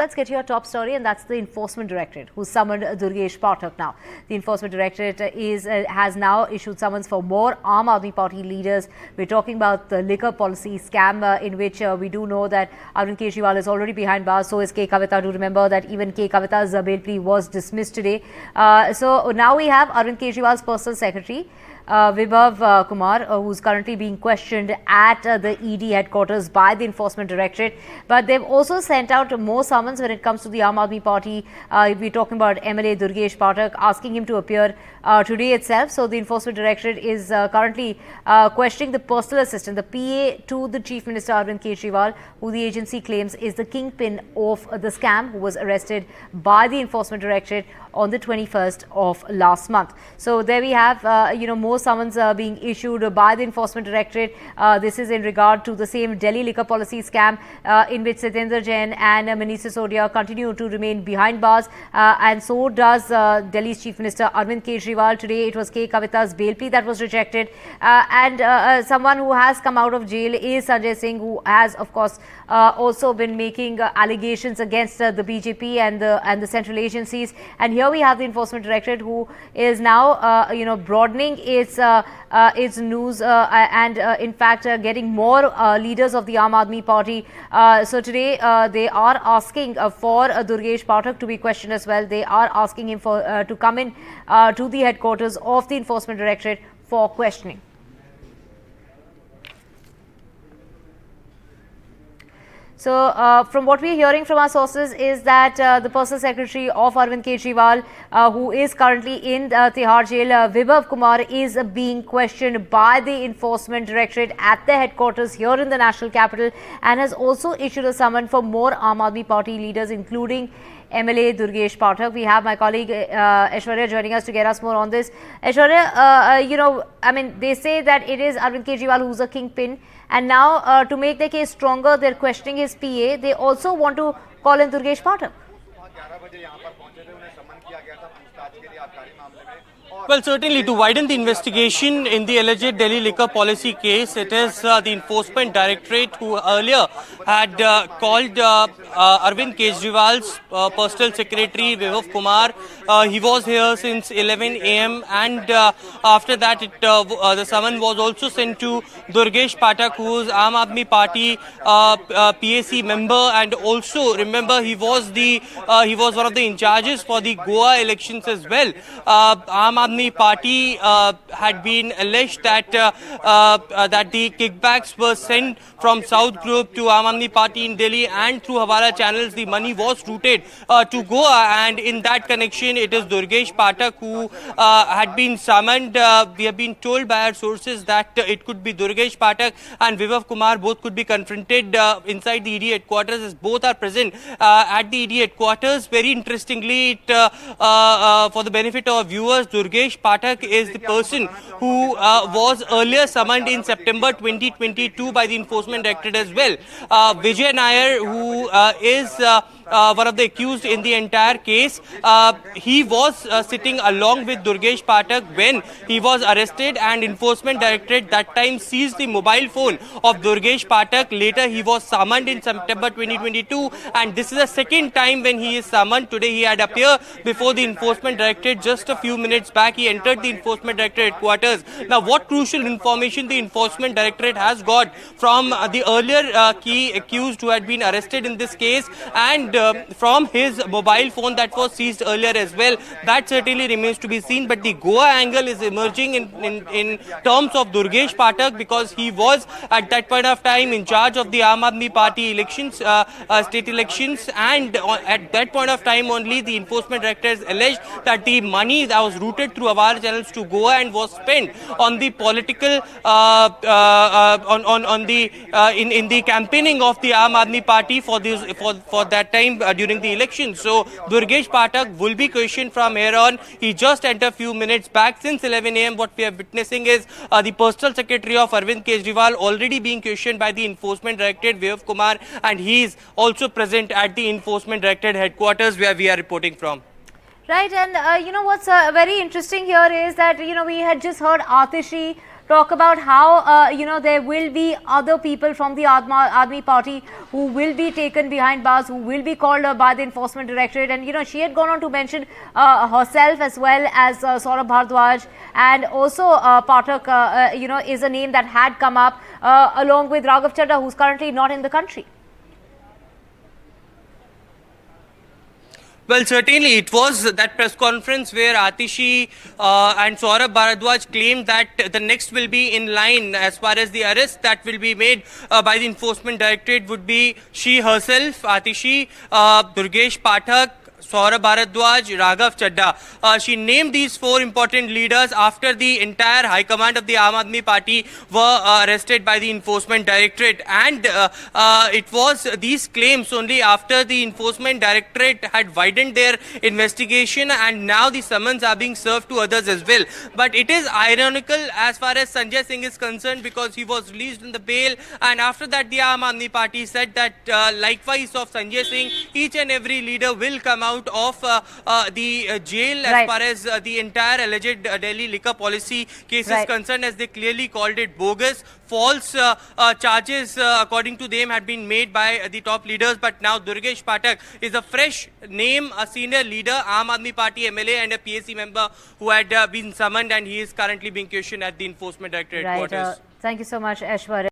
Let's get to your top story, and that's the Enforcement Directorate, who summoned Durgesh Pathak now. The Enforcement Directorate has now issued summons for more Aam Aadmi Party leaders. We're talking about the liquor policy scam, in which we do know that Arvind Kejriwal is already behind bars. So is K. Kavita. Do remember that even K. Kavita's bail plea was dismissed today. So now we have Arvind Kejriwal's personal secretary, Bibhav Kumar, who's currently being questioned at the ED headquarters by the Enforcement Directorate. But they've also sent out more summons when it comes to the Aam Aadmi Party. We're talking about MLA Durgesh Pathak, asking him to appear today itself. So the Enforcement Directorate is currently questioning the personal assistant, the PA to the Chief Minister Arvind Kejriwal, who the agency claims is the kingpin of the scam, who was arrested by the Enforcement Directorate on the 21st of last month. So there we have, more summons being issued by the Enforcement Directorate. This is in regard to the same Delhi liquor policy scam, in which Satyendra Jain and Manish Sisodia continue to remain behind bars, and so does Delhi's Chief Minister Arvind Kejriwal. Today it was K. Kavita's bail plea that was rejected, and someone who has come out of jail is Sanjay Singh, who has of course also been making allegations against the BJP and the central agencies. And here we have the Enforcement Directorate, who is now broadening its news and in fact getting more leaders of the Aam Aadmi Party. So today they are asking for Durgesh Pathak to be questioned as well. They are asking him for to come in to the headquarters of the Enforcement Directorate for questioning. So, from what we are hearing from our sources is that the personal secretary of Arvind Kejriwal, who is currently in Tihar jail, Bibhav Kumar, is being questioned by the Enforcement Directorate at the headquarters here in the national capital, and has also issued a summon for more Aam Aadmi Party leaders, including MLA Durgesh Pathak. We have my colleague Aishwarya joining us to get us more on this. Aishwarya, they say that it is Arvind Kejriwal who's a kingpin, and now to make their case stronger, they're questioning his PA. They also want to call in Durgesh Pathak. Well, certainly to widen the investigation in the alleged Delhi liquor policy case, it is the Enforcement Directorate who earlier had called Arvind Kejriwal's personal secretary, Bibhav Kumar. He was here since 11 a.m. and after that the summon was also sent to Durgesh Pathak, who is Aam Aadmi Party PAC member, and also remember he was one of the in charges for the Goa elections as well. Aam Aadmi Party had been alleged that that the kickbacks were sent from South Group to Aam Aadmi Party in Delhi, and through Hawala channels the money was routed to Goa, and in that connection it is Durgesh Pathak who had been summoned. We have been told by our sources that it could be Durgesh Pathak and Bibhav Kumar, both could be confronted inside the ED headquarters, as both are present at the ED headquarters. Very interestingly, for the benefit of viewers, Durgesh Pathak is the person who was earlier summoned in September 2022 by the Enforcement Directorate as well. Vijay Nair, who is one of the accused in the entire case, he was sitting along with Durgesh Pathak when he was arrested, and Enforcement Directorate that time seized the mobile phone of Durgesh Pathak. Later he was summoned in September 2022, and this is the second time when he is summoned. Today he had appeared before the Enforcement Directorate. Just a few minutes back he entered the Enforcement Directorate headquarters. Now, what crucial information the Enforcement Directorate has got from the earlier key accused who had been arrested in this case, and from his mobile phone that was seized earlier as well, that certainly remains to be seen. But the Goa angle is emerging in terms of Durgesh Pathak, because he was at that point of time in charge of the Aam Aadmi Party elections, state elections, and at that point of time only the Enforcement Directorate alleged that the money that was routed through Hawala channels to Goa and was spent on the political in the campaigning of the Aam Aadmi Party for that time during the election. So Durgesh Pathak will be questioned from here on. He just entered a few minutes back. Since 11 a.m. what we are witnessing is the personal secretary of Arvind Kejriwal already being questioned by the Enforcement Directorate, Bibhav Kumar, and he is also present at the Enforcement Directorate headquarters where we are reporting from. Right, and what's very interesting here is that we had just heard Atishi talk about how, there will be other people from the Aam Aadmi Party who will be taken behind bars, who will be called by the Enforcement Directorate. And, she had gone on to mention herself as well as Saurabh Bharadwaj, and also Pathak, is a name that had come up along with Raghav Chadha, who's currently not in the country. Well, certainly it was that press conference where Atishi and Saurabh Bharadwaj claimed that the next will be in line as far as the arrest that will be made by the Enforcement Directorate would be she herself, Atishi, Durgesh Pathak, Saurabh Bharadwaj, Raghav Chadha. She named these four important leaders after the entire high command of the Aam Aadmi Party were arrested by the Enforcement Directorate. And it was these claims only after the Enforcement Directorate had widened their investigation, and now the summons are being served to others as well. But it is ironical as far as Sanjay Singh is concerned, because he was released on the bail, and after that the Aam Aadmi Party said that likewise of Sanjay Singh, each and every leader will come out of the jail as far as the entire alleged Delhi liquor policy case is concerned, as they clearly called it bogus. False charges, according to them, had been made by the top leaders. But now Durgesh Pathak is a fresh name, a senior leader, Aam Aadmi Party MLA and a PAC member who had been summoned, and he is currently being questioned at the Enforcement Directorate headquarters. Thank you so much, Aishwarya.